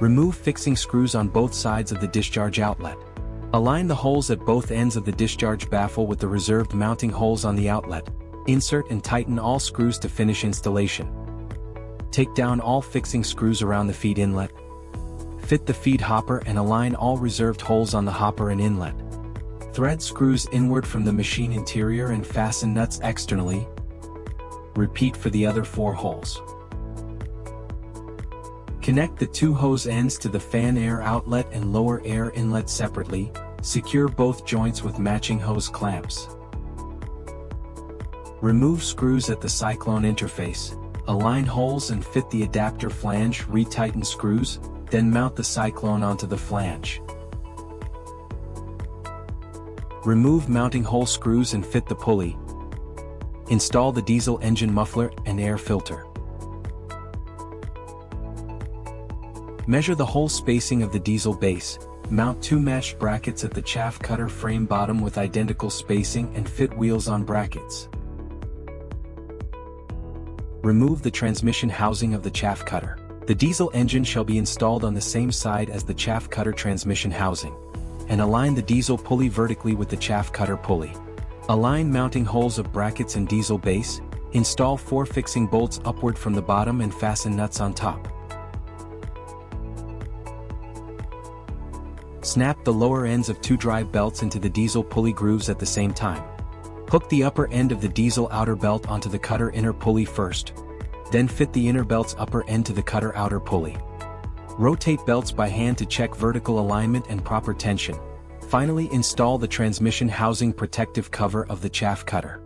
Remove fixing screws on both sides of the discharge outlet. Align the holes at both ends of the discharge baffle with the reserved mounting holes on the outlet. Insert and tighten all screws to finish installation. Take down all fixing screws around the feed inlet. Fit the feed hopper and align all reserved holes on the hopper and inlet. Thread screws inward from the machine interior and fasten nuts externally. Repeat for the other 4 holes. Connect the 2 hose ends to the fan air outlet and lower air inlet separately. Secure both joints with matching hose clamps. Remove screws at the cyclone interface. Align holes and fit the adapter flange. Retighten screws, then mount the cyclone onto the flange. Remove mounting hole screws and fit the pulley. Install the diesel engine muffler and air filter. Measure the hole spacing of the diesel base. Mount 2 matched brackets at the chaff cutter frame bottom with identical spacing and fit wheels on brackets. Remove the transmission housing of the chaff cutter. The diesel engine shall be installed on the same side as the chaff cutter transmission housing. And align the diesel pulley vertically with the chaff cutter pulley. Align mounting holes of brackets and diesel base. Install 4 fixing bolts upward from the bottom and fasten nuts on top. Snap the lower ends of 2 drive belts into the diesel pulley grooves at the same time. Hook the upper end of the diesel outer belt onto the cutter inner pulley first. Then fit the inner belt's upper end to the cutter outer pulley. Rotate belts by hand to check vertical alignment and proper tension. Finally, install the transmission housing protective cover of the chaff cutter.